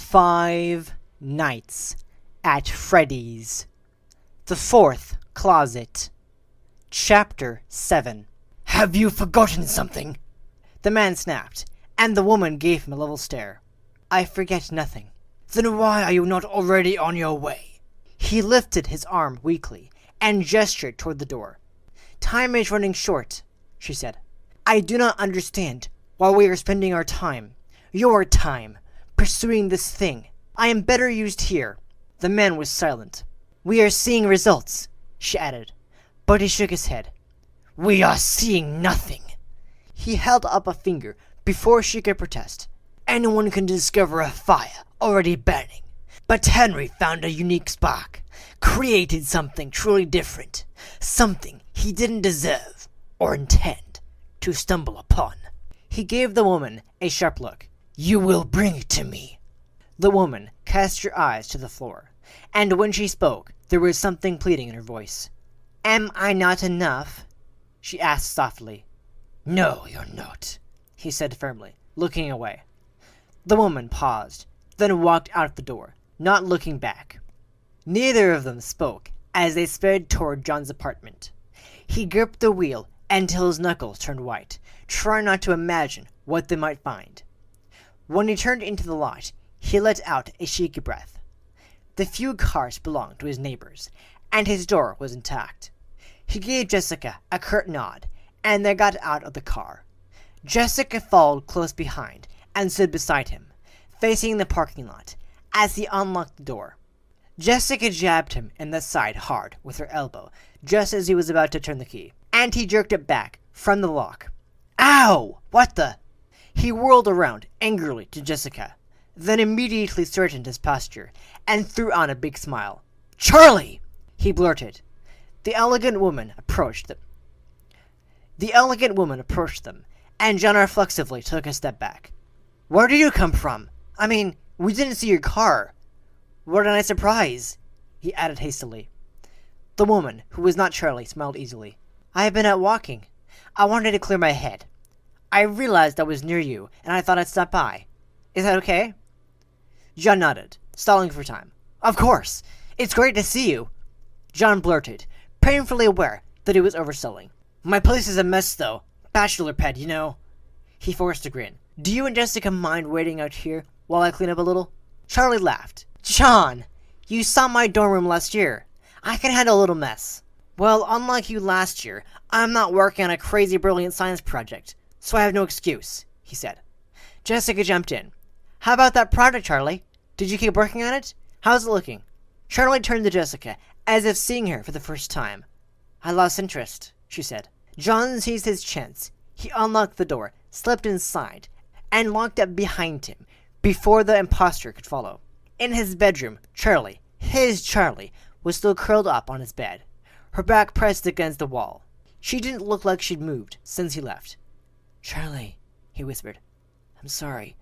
5 Nights at Freddy's. The Fourth Closet. Chapter 7. "Have you forgotten something?" the man snapped, and the woman gave him a level stare. "I forget nothing." "Then why are you not already on your way?" He lifted his arm weakly and gestured toward the door. "Time is running short," she said. "I do not understand why we are spending our time, your time, pursuing this thing. I am better used here." The man was silent. "We are seeing results," she added, but he shook his head. "We are seeing nothing." He held up a finger before she could protest. "Anyone can discover a fire already burning, but Henry found a unique spark, created something truly different, something he didn't deserve or intend to stumble upon." He gave the woman a sharp look. "You will bring it to me." The woman cast her eyes to the floor, and when she spoke, there was something pleading in her voice. "Am I not enough?" she asked softly. "No, you're not," he said firmly, looking away. The woman paused, then walked out the door, not looking back. Neither of them spoke as they sped toward John's apartment. He gripped the wheel until his knuckles turned white, trying not to imagine what they might find. When he turned into the lot, he let out a shaky breath. The few cars belonged to his neighbors, and his door was intact. He gave Jessica a curt nod, and they got out of the car. Jessica followed close behind and stood beside him, facing the parking lot, as he unlocked the door. Jessica jabbed him in the side hard with her elbow just as he was about to turn the key, and he jerked it back from the lock. "Ow! What the—" He whirled around angrily to Jessica, then immediately straightened his posture and threw on a big smile. "Charlie!" he blurted. The elegant woman approached them, and John reflexively took a step back. "Where did you come from? I mean, we didn't see your car. What a nice surprise," he added hastily. The woman, who was not Charlie, smiled easily. "I have been out walking. I wanted to clear my head. I realized I was near you, and I thought I'd stop by. Is that okay?" John nodded, stalling for time. "Of course! It's great to see you!" John blurted, painfully aware that he was overselling. "My place is a mess, though. Bachelor pad, you know." He forced a grin. "Do you and Jessica mind waiting out here while I clean up a little?" Charlie laughed. "John, you saw my dorm room last year. I can handle a little mess." "Well, unlike you last year, I'm not working on a crazy brilliant science project, so I have no excuse," he said. Jessica jumped in. "How about that project, Charlie? Did you keep working on it? How's it looking?" Charlie turned to Jessica, as if seeing her for the first time. "I lost interest," she said. John seized his chance. He unlocked the door, slipped inside, and locked it behind him before the imposter could follow. In his bedroom, his Charlie, was still curled up on his bed, her back pressed against the wall. She didn't look like she'd moved since he left. "Charlie," he whispered. "I'm sorry,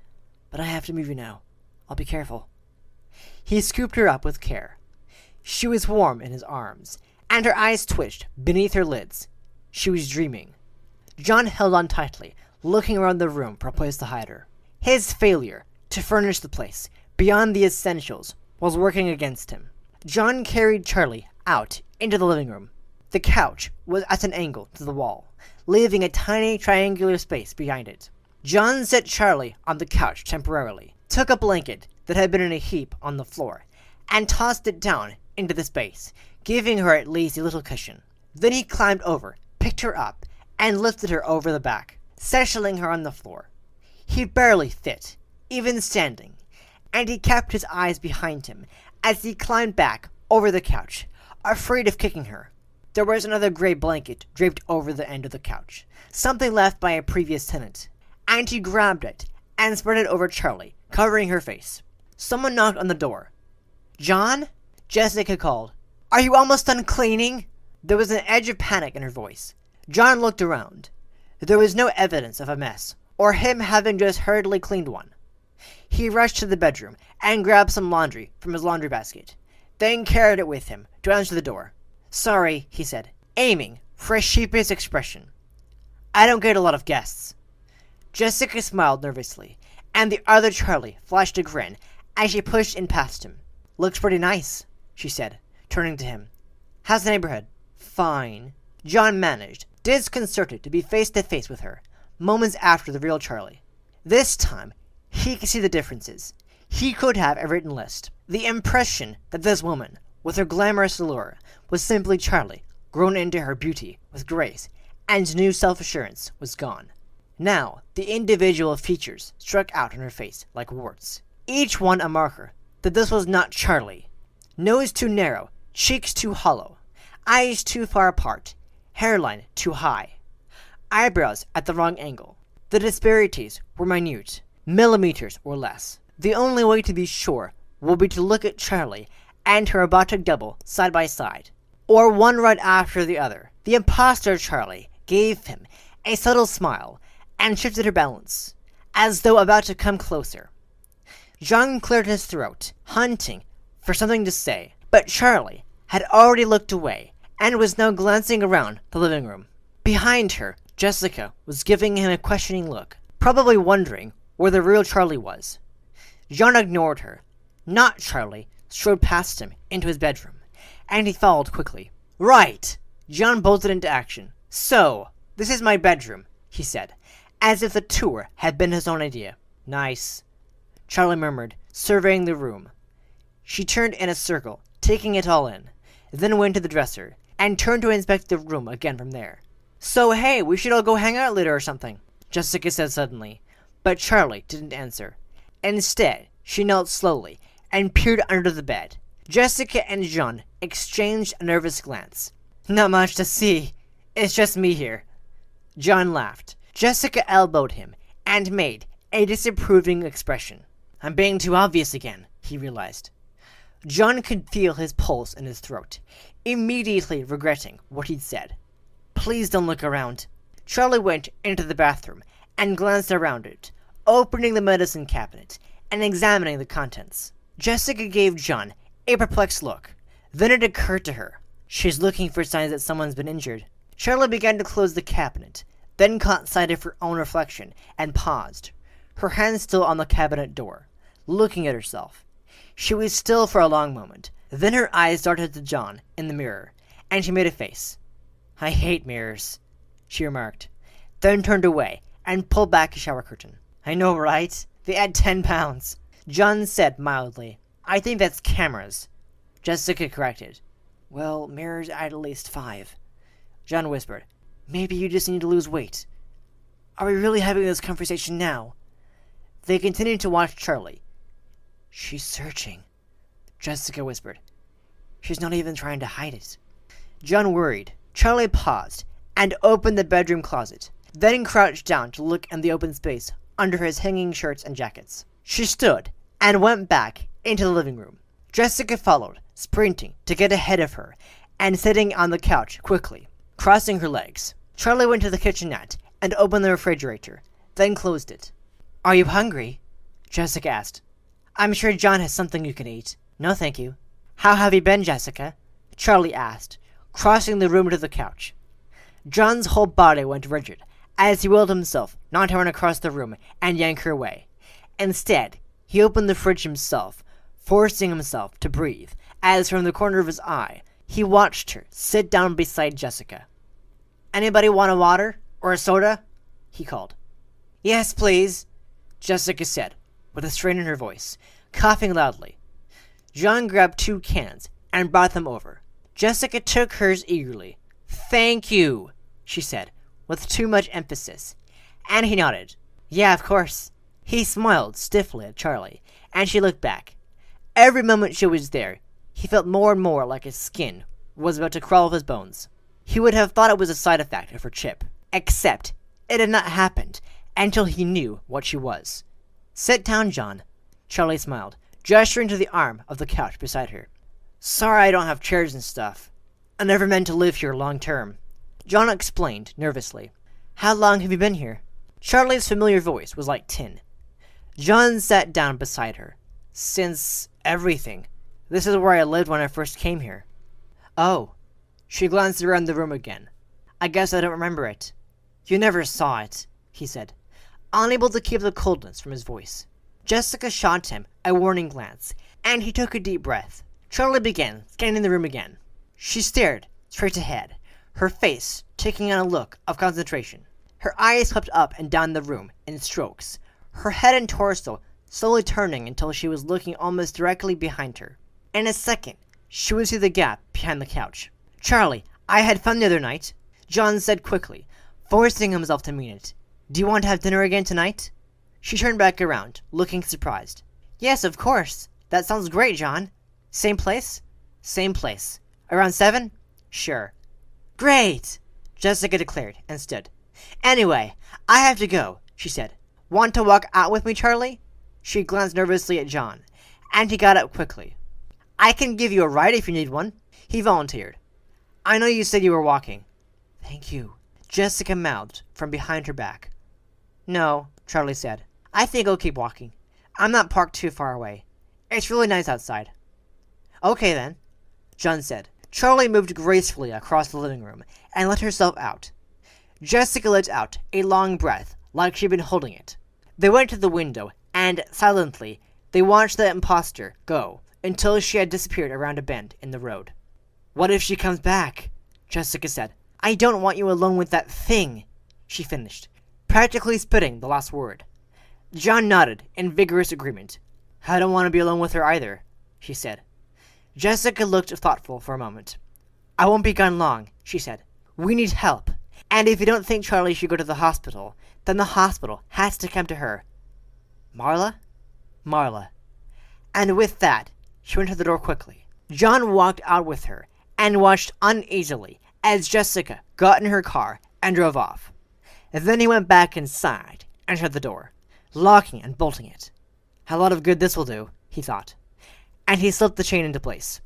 but I have to move you now. I'll be careful." He scooped her up with care. She was warm in his arms, and her eyes twitched beneath her lids. She was dreaming. John held on tightly, looking around the room for a place to hide her. His failure to furnish the place beyond the essentials was working against him. John carried Charlie out into the living room. The couch was at an angle to the wall, leaving a tiny triangular space behind it. John set Charlie on the couch temporarily, took a blanket that had been in a heap on the floor, and tossed it down into the space, giving her at least a little cushion. Then he climbed over, picked her up, and lifted her over the back, settling her on the floor. He barely fit, even standing, and he kept his eyes behind him as he climbed back over the couch, afraid of kicking her. There was another gray blanket draped over the end of the couch, something left by a previous tenant, and he grabbed it and spread it over Charlie, covering her face. Someone knocked on the door. "John?" Jessica called. "Are you almost done cleaning?" There was an edge of panic in her voice. John looked around. There was no evidence of a mess, or him having just hurriedly cleaned one. He rushed to the bedroom and grabbed some laundry from his laundry basket, then carried it with him to answer the door. "Sorry," he said, aiming for a sheepish expression. "I don't get a lot of guests." Jessica smiled nervously, and the other Charlie flashed a grin as she pushed in past him. "Looks pretty nice," she said, turning to him. "How's the neighborhood?" "Fine." John managed, disconcerted, to be face to face with her, moments after the real Charlie. This time, he could see the differences. He could have a written list. The impression that this woman, with her glamorous allure, was simply Charlie, grown into her beauty with grace and new self-assurance, was gone. Now, the individual features struck out on her face like warts, each one a marker that this was not Charlie. Nose too narrow, cheeks too hollow, eyes too far apart, hairline too high, eyebrows at the wrong angle. The disparities were minute, millimeters or less. The only way to be sure will be to look at Charlie and her robotic double side by side, or one right after the other. The imposter Charlie gave him a subtle smile and shifted her balance, as though about to come closer. John cleared his throat, hunting for something to say, but Charlie had already looked away and was now glancing around the living room. Behind her, Jessica was giving him a questioning look, probably wondering where the real Charlie was. John ignored her. Not Charlie strode past him into his bedroom, and he followed quickly. "Right!" John bolted into action. "So, this is my bedroom," he said, as if the tour had been his own idea. "Nice," Charlie murmured, surveying the room. She turned in a circle, taking it all in, then went to the dresser, and turned to inspect the room again from there. "So hey, we should all go hang out later or something," Jessica said suddenly, but Charlie didn't answer. Instead, she knelt slowly and peered under the bed. Jessica and John exchanged a nervous glance. "Not much to see. It's just me here." John laughed. Jessica elbowed him and made a disapproving expression. "I'm being too obvious again," he realized. John could feel his pulse in his throat, immediately regretting what he'd said. "Please don't look around." Charlie went into the bathroom and glanced around it, opening the medicine cabinet and examining the contents. Jessica gave John a perplexed look. Then it occurred to her. She's looking for signs that someone's been injured. Charlie began to close the cabinet, then caught sight of her own reflection and paused, her hand still on the cabinet door, looking at herself. She was still for a long moment. Then her eyes darted to John in the mirror, and she made a face. "I hate mirrors," she remarked, then turned away and pulled back a shower curtain. "I know, right? They add 10 pounds. John said mildly. "I think that's cameras," Jessica corrected. "Well, mirrors add at least 5. John whispered. "Maybe you just need to lose weight. Are we really having this conversation now?" They continued to watch Charlie. "She's searching," Jessica whispered. "She's not even trying to hide it." John worried. Charlie paused and opened the bedroom closet, then crouched down to look in the open space under his hanging shirts and jackets. She stood and went back into the living room. Jessica followed, sprinting to get ahead of her and sitting on the couch quickly, crossing her legs. Charlie went to the kitchenette and opened the refrigerator, then closed it. "Are you hungry?" Jessica asked. "I'm sure John has something you can eat." "No, thank you." "How have you been, Jessica?" Charlie asked, crossing the room to the couch. John's whole body went rigid as he willed himself not to run across the room and yank her away. Instead, he opened the fridge himself, forcing himself to breathe, as from the corner of his eye, he watched her sit down beside Jessica. "Anybody want a water? Or a soda?" he called. "Yes, please," Jessica said, with a strain in her voice, coughing loudly. John grabbed 2 cans and brought them over. Jessica took hers eagerly. "Thank you," she said, with too much emphasis, and he nodded. "Yeah, of course." He smiled stiffly at Charlie, and she looked back. Every moment she was there, he felt more and more like his skin was about to crawl off his bones. He would have thought it was a side effect of her chip, except it had not happened until he knew what she was. "Sit down, John," Charlie smiled, gesturing to the arm of the couch beside her. "Sorry I don't have chairs and stuff. I never meant to live here long term." John explained nervously. "How long have you been here?" Charlie's familiar voice was like tin. John sat down beside her. "Since everything. This is where I lived when I first came here." "Oh." She glanced around the room again. "I guess I don't remember it." "You never saw it," he said, unable to keep the coldness from his voice. Jessica shot him a warning glance, and he took a deep breath. Charlie began scanning the room again. She stared straight ahead, her face taking on a look of concentration. Her eyes swept up and down the room in strokes, her head and torso slowly turning until she was looking almost directly behind her. In a second, she would see the gap behind the couch. "Charlie, I had fun the other night," John said quickly, forcing himself to mean it. "Do you want to have dinner again tonight?" She turned back around, looking surprised. "Yes, of course. That sounds great, John. Same place?" "Same place. Around 7? "Sure." "Great!" Jessica declared, and stood. "Anyway, I have to go," she said. "Want to walk out with me, Charlie?" She glanced nervously at John, and he got up quickly. "I can give you a ride if you need one," he volunteered. "I know you said you were walking." "Thank you," Jessica mouthed from behind her back. "No," Charlie said. "I think I'll keep walking. I'm not parked too far away. It's really nice outside." "Okay, then," John said. Charlie moved gracefully across the living room and let herself out. Jessica let out a long breath, like she'd been holding it. They went to the window, and, silently, they watched the imposter go until she had disappeared around a bend in the road. "What if she comes back?" Jessica said. "I don't want you alone with that thing," she finished, practically spitting the last word. John nodded in vigorous agreement. "I don't want to be alone with her either," she said. Jessica looked thoughtful for a moment. "I won't be gone long," she said. "We need help, and if you don't think Charlie should go to the hospital, then the hospital has to come to her." "Marla?" "Marla." And with that, she went to the door quickly. John walked out with her and watched uneasily as Jessica got in her car and drove off. Then he went back inside and shut the door, locking and bolting it. "A lot of good this will do," he thought, and he slipped the chain into place.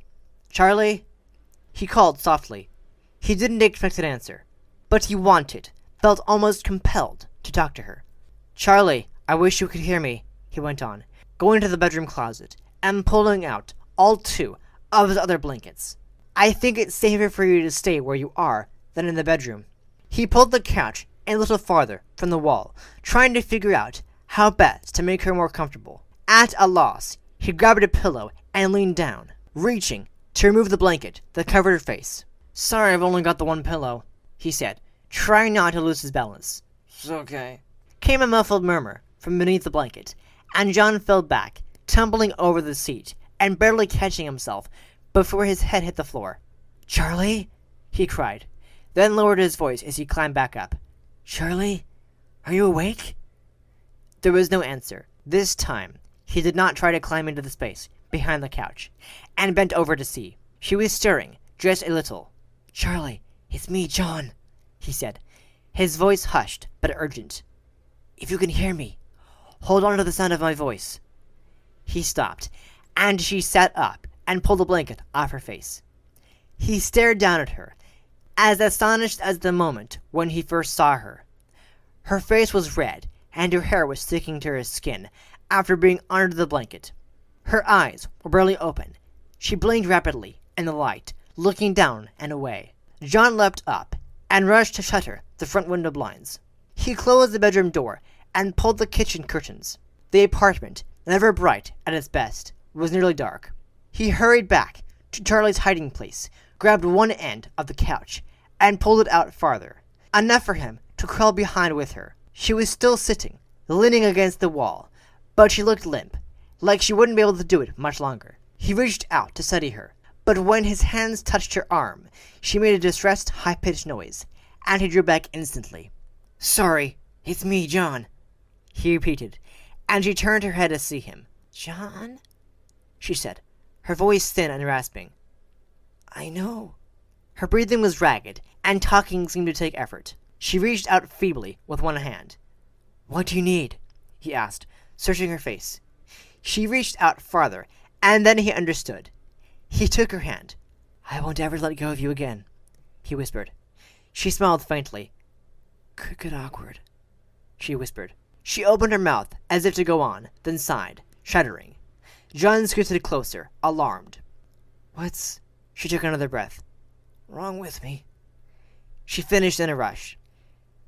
"Charlie?" he called softly. He didn't expect an answer, but he felt almost compelled to talk to her. "Charlie, I wish you could hear me," he went on, going to the bedroom closet and pulling out all 2 of his other blankets. "I think it's safer for you to stay where you are than in the bedroom." He pulled the couch a little farther from the wall, trying to figure out how best to make her more comfortable. At a loss, he grabbed a pillow and leaned down, reaching to remove the blanket that covered her face. "Sorry, I've only got the one pillow," he said, trying not to lose his balance. "It's okay," came a muffled murmur from beneath the blanket, and John fell back, tumbling over the seat and barely catching himself before his head hit the floor. "Charlie?" he cried, then lowered his voice as he climbed back up. "Charlie? Are you awake?" There was no answer. This time, he did not try to climb into the space behind the couch, and bent over to see. She was stirring, just a little. "Charlie, it's me, John," he said, his voice hushed but urgent. "If you can hear me, hold on to the sound of my voice." He stopped, and she sat up and pulled the blanket off her face. He stared down at her, as astonished as the moment when he first saw her. Her face was red, and her hair was sticking to her skin after being under the blanket. Her eyes were barely open. She blinked rapidly in the light, looking down and away. John leapt up and rushed to shutter the front window blinds. He closed the bedroom door and pulled the kitchen curtains. The apartment, never bright at its best, was nearly dark. He hurried back to Charlie's hiding place, grabbed one end of the couch, and pulled it out farther, enough for him to crawl behind with her. She was still sitting, leaning against the wall, but she looked limp, like she wouldn't be able to do it much longer. He reached out to steady her, but when his hands touched her arm, she made a distressed, high-pitched noise, and he drew back instantly. "Sorry, it's me, John," he repeated, and she turned her head to see him. "John?" she said, her voice thin and rasping. "I know." Her breathing was ragged, and talking seemed to take effort. She reached out feebly with one hand. "What do you need?" he asked, searching her face. She reached out farther, and then he understood. He took her hand. "I won't ever let go of you again," he whispered. She smiled faintly. "Could get awkward," she whispered. She opened her mouth as if to go on, then sighed, shuddering. John scooted closer, alarmed. "What's—" She took another breath. "Wrong with me?" She finished in a rush.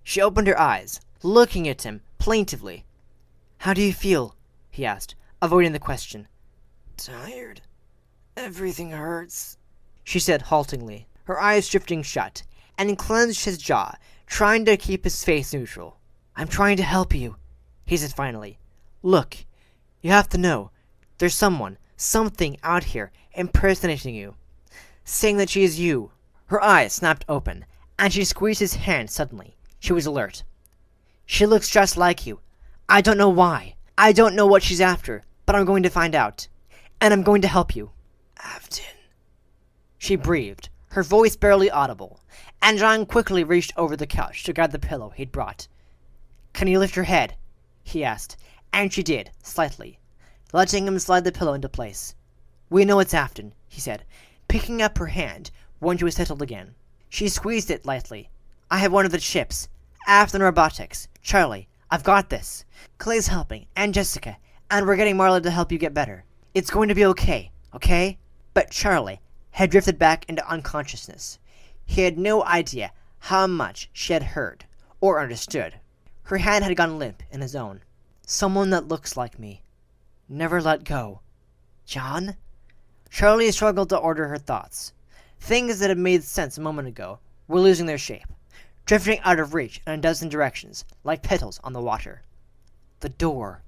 She opened her eyes, looking at him plaintively. "How do you feel?" he asked, avoiding the question. Tired. Everything hurts, she said haltingly, her eyes drifting shut, and clenched his jaw, trying to keep his face neutral. I'm trying to help you, he said finally. Look, you have to know, there's something out here impersonating you, saying that she is you. Her eyes snapped open, and she squeezed his hand suddenly. She was alert. She looks just like you. I don't know why. I don't know what she's after, but I'm going to find out. And I'm going to help you. Afton, she breathed, her voice barely audible, and John quickly reached over the couch to grab the pillow he'd brought. Can you lift your head? He asked, and she did, slightly, letting him slide the pillow into place. We know it's Afton, he said, picking up her hand when she was settled again. She squeezed it lightly. I have one of the chips. Afton Robotics. Charlie, I've got this. Clay's helping, and Jessica, and we're getting Marla to help you get better. It's going to be okay, okay? But Charlie had drifted back into unconsciousness. He had no idea how much she had heard or understood. Her hand had gone limp in his own. Someone that looks like me. Never let go. John? Charlie struggled to order her thoughts. Things that had made sense a moment ago were losing their shape, drifting out of reach in a dozen directions, like petals on the water. The door.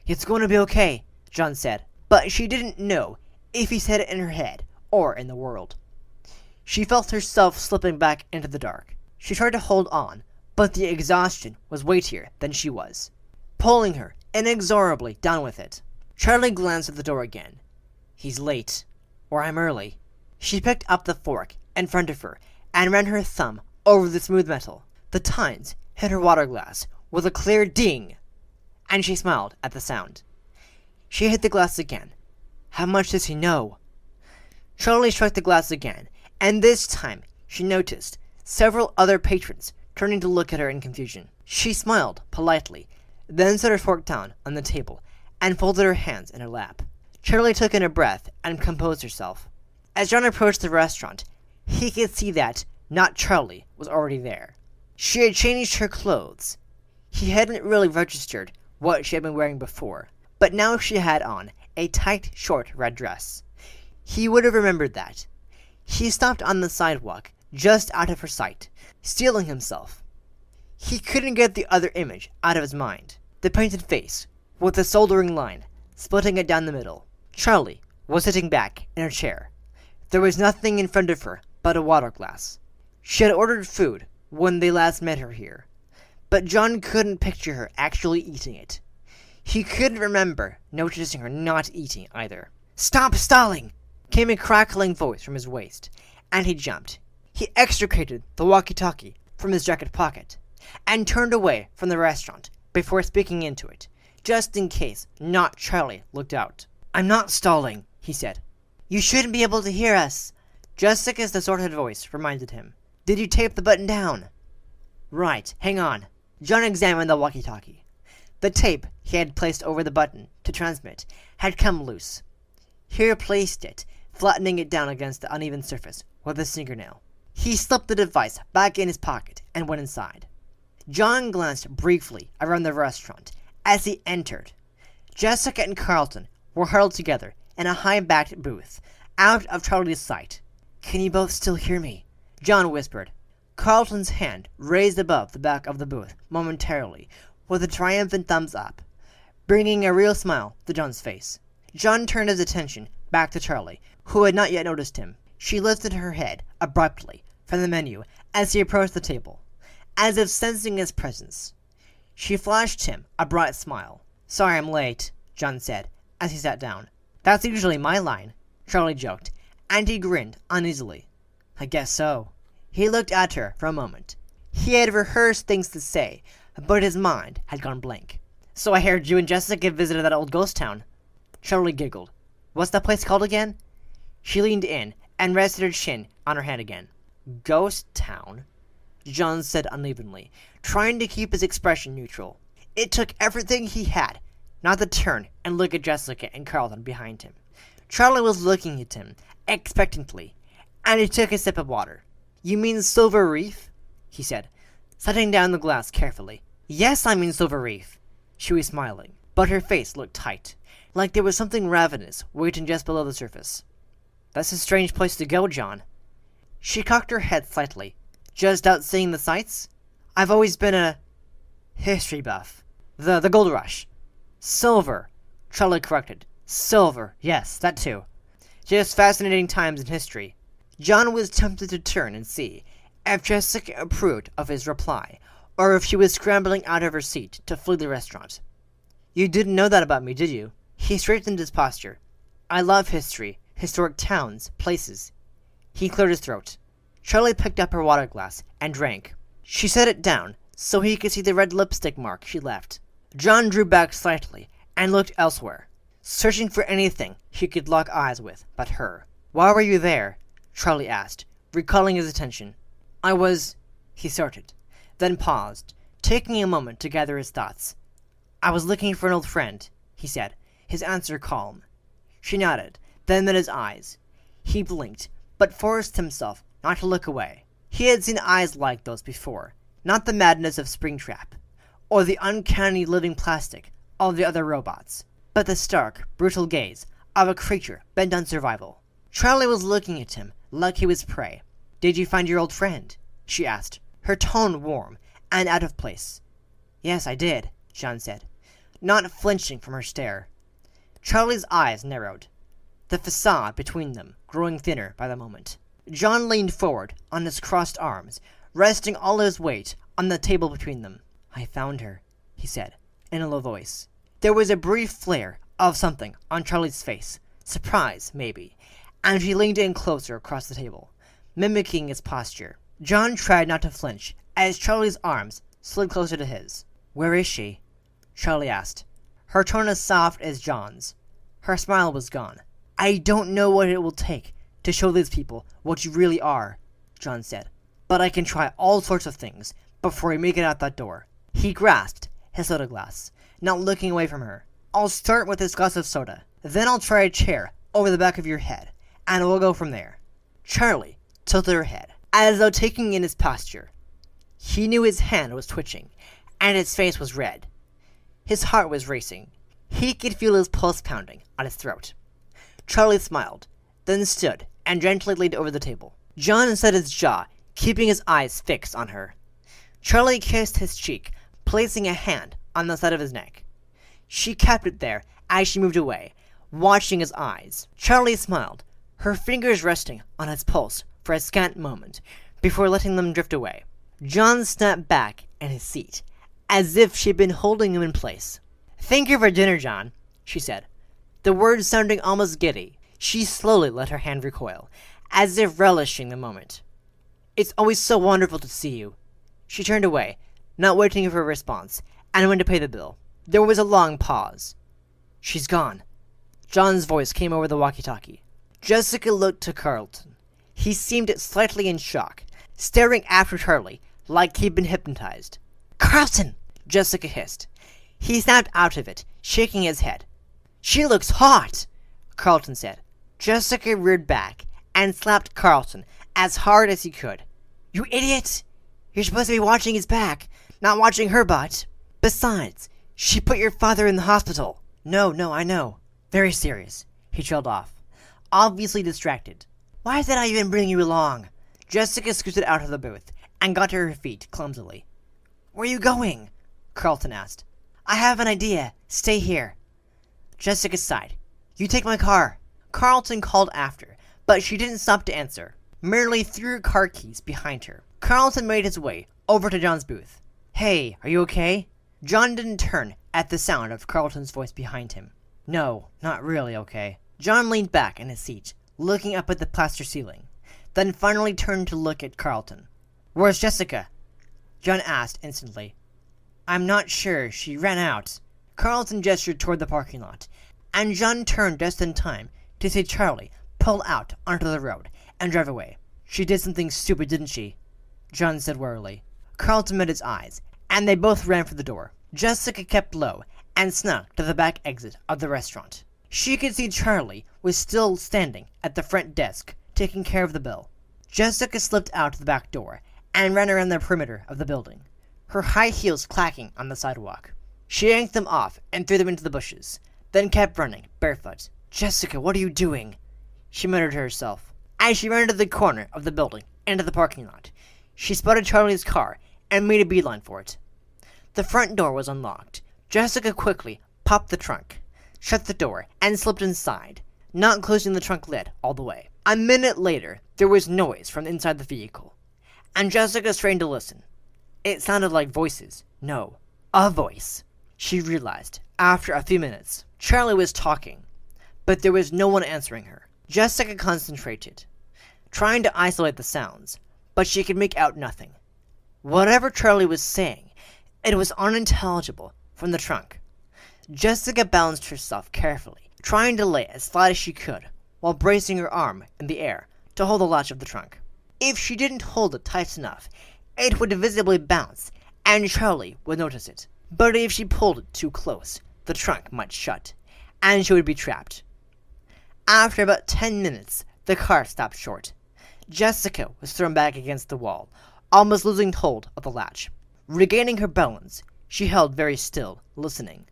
It's going to be okay, John said, but she didn't know if he said it in her head or in the world. She felt herself slipping back into the dark. She tried to hold on, but the exhaustion was weightier than she was, pulling her inexorably down with it. Charlie glanced at the door again. He's late, or I'm early. She picked up the fork in front of her and ran her thumb over the smooth metal. The tines hit her water glass with a clear ding, and she smiled at the sound. She hit the glass again. How much does he know? Charlie struck the glass again, and this time she noticed several other patrons turning to look at her in confusion. She smiled politely, then set her fork down on the table and folded her hands in her lap. Charlie took in a breath and composed herself. As John approached the restaurant, he could see that not Charlie was already there. She had changed her clothes. He hadn't really registered what she had been wearing before, but now she had on a tight, short red dress. He would have remembered that. He stopped on the sidewalk, just out of her sight, steeling himself. He couldn't get the other image out of his mind. The painted face, with the soldering line, splitting it down the middle. Charlie was sitting back in her chair. There was nothing in front of her but a water glass. She had ordered food when they last met her here, but John couldn't picture her actually eating it. He couldn't remember noticing her not eating either. Stop stalling! Came a crackling voice from his waist, and he jumped. He extricated the walkie-talkie from his jacket pocket and turned away from the restaurant before speaking into it, just in case not Charlie looked out. I'm not stalling, he said. You shouldn't be able to hear us. Jessica's distorted voice reminded him. Did you tape the button down? Right, hang on. John examined the walkie-talkie. The tape he had placed over the button to transmit had come loose. He replaced it, flattening it down against the uneven surface with a fingernail. He slipped the device back in his pocket and went inside. John glanced briefly around the restaurant as he entered. Jessica and Carlton were huddled together in a high-backed booth, out of Charlie's sight. Can you both still hear me? John whispered. Carlton's hand raised above the back of the booth momentarily, with a triumphant thumbs up, bringing a real smile to John's face. John turned his attention back to Charlie, who had not yet noticed him. She lifted her head abruptly from the menu as he approached the table, as if sensing his presence. She flashed him a bright smile. Sorry I'm late, John said, as he sat down. That's usually my line, Charlie joked, and he grinned uneasily. I guess so. He looked at her for a moment. He had rehearsed things to say, but his mind had gone blank. So I heard you and Jessica visited that old ghost town. Charlie giggled. What's that place called again? She leaned in and rested her chin on her hand again. Ghost town? John said unevenly, trying to keep his expression neutral. It took everything he had not to turn and look at Jessica and Carlton behind him. Charlie was looking at him expectantly, and he took a sip of water. You mean Silver Reef? He said, setting down the glass carefully. Yes, I mean Silver Reef. She was smiling. but her face looked tight, like there was something ravenous waiting just below the surface. That's a strange place to go, John. She cocked her head slightly. Just out seeing the sights? I've always been a history buff. The gold rush. Silver, Charlie corrected. Silver, yes, that too. Just fascinating times in history. John was tempted to turn and see if Jessica approved of his reply, or if she was scrambling out of her seat to flee the restaurant. You didn't know that about me, did you? He straightened his posture. I love history, historic towns, places. He cleared his throat. Charlie picked up her water glass and drank. She set it down so he could see the red lipstick mark she left. John drew back slightly and looked elsewhere, searching for anything he could lock eyes with but her. Why were you there? Charlie asked, recalling his attention. He started, then paused, taking a moment to gather his thoughts. I was looking for an old friend, he said, his answer calm. She nodded, then met his eyes. He blinked, but forced himself not to look away. He had seen eyes like those before, not the madness of Springtrap, or the uncanny living plastic of the other robots, but the stark, brutal gaze of a creature bent on survival. Charlie was looking at him like he was prey. Did you find your old friend? She asked, her tone warm and out of place. Yes, I did, John said, not flinching from her stare. Charlie's eyes narrowed, the facade between them growing thinner by the moment. John leaned forward on his crossed arms, resting all his weight on the table between them. I found her, he said, in a low voice. There was a brief flare of something on Charlie's face, surprise, maybe, and she leaned in closer across the table, mimicking his posture. John tried not to flinch as Charlie's arms slid closer to his. Where is she? Charlie asked, her tone as soft as John's. Her smile was gone. I don't know what it will take to show these people what you really are, John said, but I can try all sorts of things before we make it out that door. He grasped his soda glass, not looking away from her. I'll start with this glass of soda, then I'll try a chair over the back of your head, and we'll go from there. Charlie tilted her head, as though taking in his posture. He knew his hand was twitching, and his face was red. His heart was racing. He could feel his pulse pounding on his throat. Charlie smiled, then stood and gently leaned over the table. John set his jaw, keeping his eyes fixed on her. Charlie kissed his cheek, placing a hand on the side of his neck. She kept it there as she moved away, watching his eyes. Charlie smiled, her fingers resting on his pulse for a scant moment, before letting them drift away. John snapped back in his seat, as if she'd been holding him in place. Thank you for dinner, John, she said, the words sounding almost giddy. She slowly let her hand recoil, as if relishing the moment. It's always so wonderful to see you. She turned away, not waiting for a response, and went to pay the bill. There was a long pause. She's gone. John's voice came over the walkie-talkie. Jessica looked to Carlton. He seemed slightly in shock, staring after Charlie like he'd been hypnotized. Carlton! Jessica hissed. He snapped out of it, shaking his head. She looks hot! Carlton said. Jessica reared back and slapped Carlton as hard as he could. You idiot! You're supposed to be watching his back, not watching her butt. Besides, she put your father in the hospital. No, I know. Very serious. He trailed off, obviously distracted. Why did I even bring you along? Jessica scooted out of the booth and got to her feet clumsily. Where are you going? Carlton asked. I have an idea. Stay here. Jessica sighed. You take my car. Carlton called after, but she didn't stop to answer, merely threw her car keys behind her. Carlton made his way over to John's booth. Hey, are you okay? John didn't turn at the sound of Carlton's voice behind him. No, not really okay. John leaned back in his seat, looking up at the plaster ceiling, then finally turned to look at Carlton. Where's Jessica? John asked instantly. I'm not sure. She ran out. Carlton gestured toward the parking lot, and John turned just in time to see Charlie pull out onto the road and drive away. She did something stupid, didn't she? John said warily. Carlton met his eyes, and they both ran for the door. Jessica kept low and snuck to the back exit of the restaurant. She could see Charlie was still standing at the front desk, taking care of the bill. Jessica slipped out the back door and ran around the perimeter of the building, her high heels clacking on the sidewalk. She yanked them off and threw them into the bushes, then kept running, barefoot. "Jessica, what are you doing?" she muttered to herself. As she ran to the corner of the building, into the parking lot, she spotted Charlie's car and made a beeline for it. The front door was unlocked. Jessica quickly popped the trunk, shut the door, and slipped inside, not closing the trunk lid all the way. A minute later, there was noise from inside the vehicle, and Jessica strained to listen. It sounded like voices. No, a voice. She realized, after a few minutes, Charlie was talking, but there was no one answering her. Jessica concentrated, trying to isolate the sounds, but she could make out nothing. Whatever Charlie was saying, it was unintelligible from the trunk. Jessica balanced herself carefully, trying to lay as flat as she could, while bracing her arm in the air to hold the latch of the trunk. If she didn't hold it tight enough, it would visibly bounce, and Charlie would notice it. But if she pulled it too close, the trunk might shut, and she would be trapped. After about 10 minutes, the car stopped short. Jessica was thrown back against the wall, almost losing hold of the latch. Regaining her balance, she held very still, listening.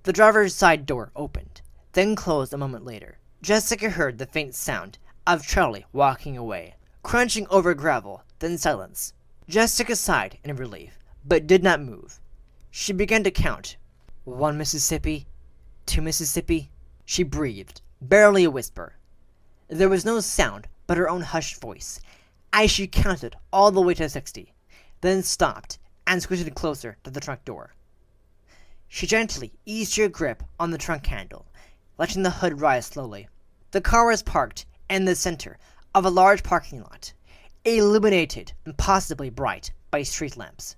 The driver's side door opened, then closed a moment later. Jessica heard the faint sound of Charlie walking away, crunching over gravel, then silence. Jessica sighed in relief, but did not move. She began to count. 1 Mississippi, 2 Mississippi. She breathed, barely a whisper. There was no sound but her own hushed voice, as she counted all the way to 60, then stopped and squished closer to the trunk door. She gently eased her grip on the trunk handle, letting the hood rise slowly. The car was parked in the center of a large parking lot, illuminated and possibly bright by street lamps.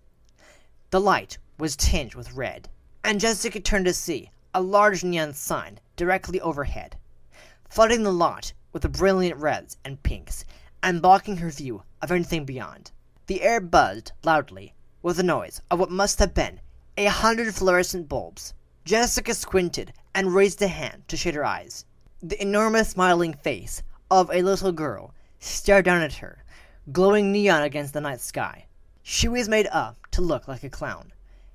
The light was tinged with red, and Jessica turned to see a large neon sign directly overhead, flooding the lot with the brilliant reds and pinks, and blocking her view of anything beyond. The air buzzed loudly with the noise of what must have been 100 fluorescent bulbs. Jessica squinted and raised a hand to shade her eyes. The enormous smiling face of a little girl stared down at her, glowing neon against the night sky. She was made up to look like a clown.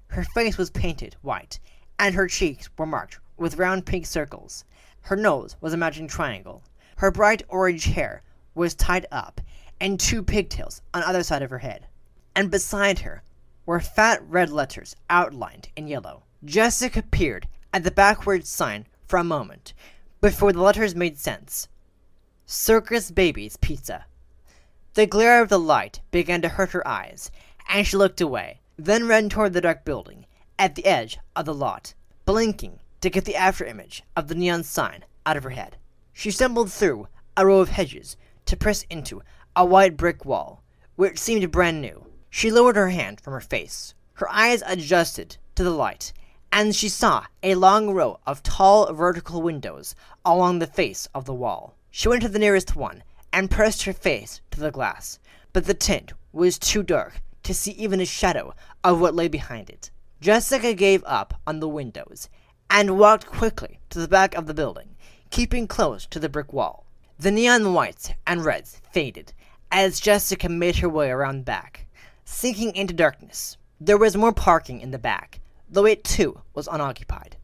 Her face was painted white, and her cheeks were marked with round pink circles. Her nose was a matching triangle. Her bright orange hair was tied up in 2 pigtails on either side of her head, and beside her were fat red letters outlined in yellow. Jessica peered at the backward sign for a moment before the letters made sense. Circus Baby's Pizza. The glare of the light began to hurt her eyes, and she looked away, then ran toward the dark building at the edge of the lot, blinking to get the afterimage of the neon sign out of her head. She stumbled through a row of hedges to press into a white brick wall, which seemed brand new. She lowered her hand from her face. Her eyes adjusted to the light, and she saw a long row of tall vertical windows along the face of the wall. She went to the nearest one and pressed her face to the glass, but the tint was too dark to see even a shadow of what lay behind it. Jessica gave up on the windows and walked quickly to the back of the building, keeping close to the brick wall. The neon whites and reds faded as Jessica made her way around back, sinking into darkness. There was more parking in the back, though it too was unoccupied.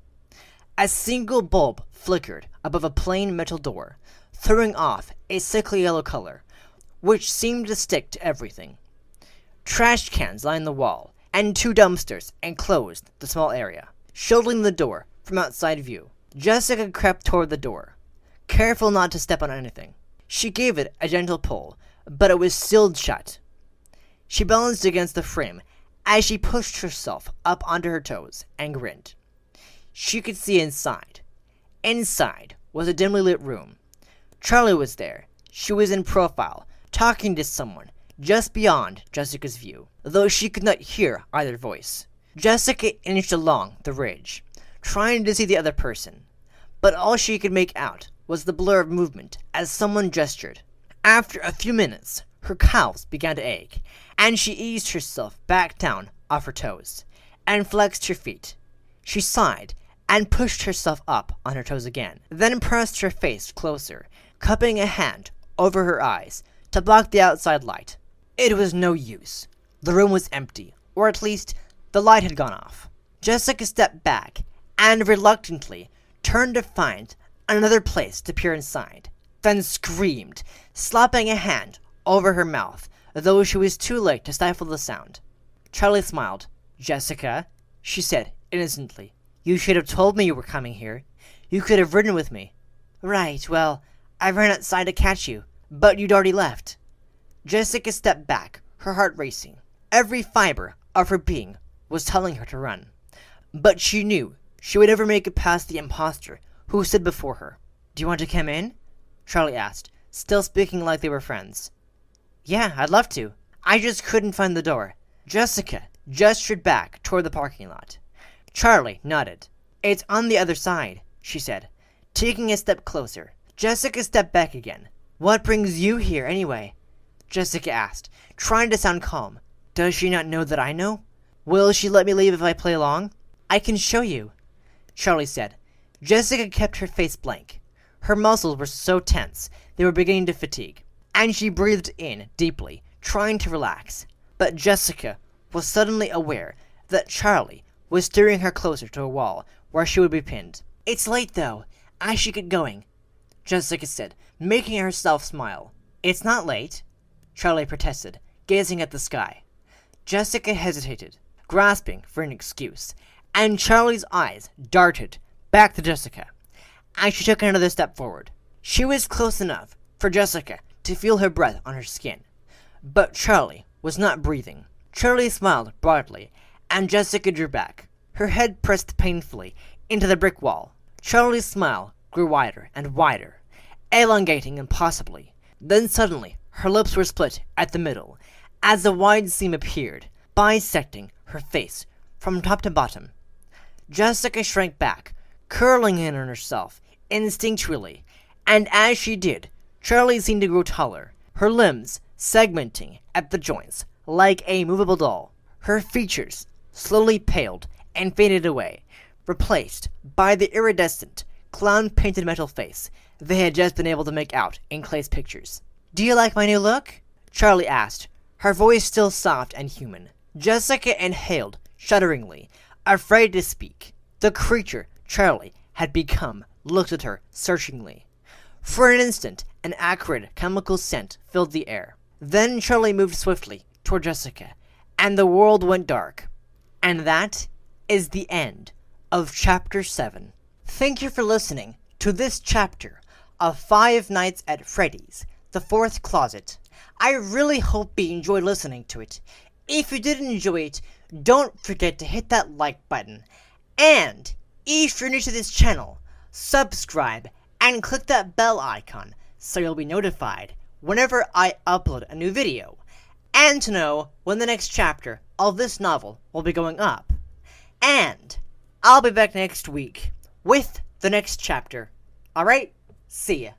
A single bulb flickered above a plain metal door, throwing off a sickly yellow color, which seemed to stick to everything. Trash cans lined the wall, and 2 dumpsters enclosed the small area, shielding the door from outside view. Jessica crept toward the door, careful not to step on anything. She gave it a gentle pull, but it was sealed shut. She balanced against the frame as she pushed herself up onto her toes and grinned. She could see inside. Inside was a dimly lit room. Charlie was there. She was in profile, talking to someone just beyond Jessica's view, though she could not hear either voice. Jessica inched along the ridge, trying to see the other person, but all she could make out was the blur of movement as someone gestured. After a few minutes, her calves began to ache, and she eased herself back down off her toes, and flexed her feet. She sighed, and pushed herself up on her toes again, then pressed her face closer, cupping a hand over her eyes to block the outside light. It was no use. The room was empty, or at least, the light had gone off. Jessica stepped back and reluctantly turned to find another place to peer inside, then screamed, slapping a hand over her mouth, though she was too late to stifle the sound. Charlie smiled. "Jessica," she said innocently, "you should have told me you were coming here. You could have ridden with me." "Right, well, I ran outside to catch you, but you'd already left." Jessica stepped back, her heart racing. Every fiber of her being was telling her to run. But she knew she would never make it past the imposter who stood before her. "Do you want to come in?" Charlie asked, still speaking like they were friends. "Yeah, I'd love to. I just couldn't find the door." Jessica gestured back toward the parking lot. Charlie nodded. "It's on the other side," she said, taking a step closer. Jessica stepped back again. "What brings you here, anyway?" Jessica asked, trying to sound calm. "Does she not know that I know? Will she let me leave if I play along?" "I can show you," Charlie said. Jessica kept her face blank. Her muscles were so tense they were beginning to fatigue, and she breathed in deeply, trying to relax. But Jessica was suddenly aware that Charlie was steering her closer to a wall where she would be pinned. "It's late, though. I should get going," Jessica said, making herself smile. "It's not late," Charlie protested, gazing at the sky. Jessica hesitated, grasping for an excuse, and Charlie's eyes darted back to Jessica as she took another step forward. She was close enough for Jessica to feel her breath on her skin, but Charlie was not breathing. Charlie smiled broadly, and Jessica drew back, her head pressed painfully into the brick wall. Charlie's smile grew wider and wider, elongating impossibly. Then suddenly her lips were split at the middle, as a wide seam appeared, bisecting her face from top to bottom. Jessica shrank back, curling in on herself instinctually, and as she did, Charlie seemed to grow taller, her limbs segmenting at the joints like a movable doll. Her features slowly paled and faded away, replaced by the iridescent, clown-painted metal face they had just been able to make out in Clay's pictures. "Do you like my new look?" Charlie asked, her voice still soft and human. Jessica inhaled shudderingly, afraid to speak. The creature Charlie had become looked at her searchingly. For an instant, an acrid chemical scent filled the air. Then Charlie moved swiftly toward Jessica, and the world went dark. And that is the end of Chapter 7. Thank you for listening to this chapter of Five Nights at Freddy's, The Fourth Closet. I really hope you enjoyed listening to it. If you did enjoy it, don't forget to hit that like button. And if you're new to this channel, subscribe and click that bell icon so you'll be notified whenever I upload a new video, and to know when the next chapter of this novel will be going up. And I'll be back next week with the next chapter. Alright, see ya.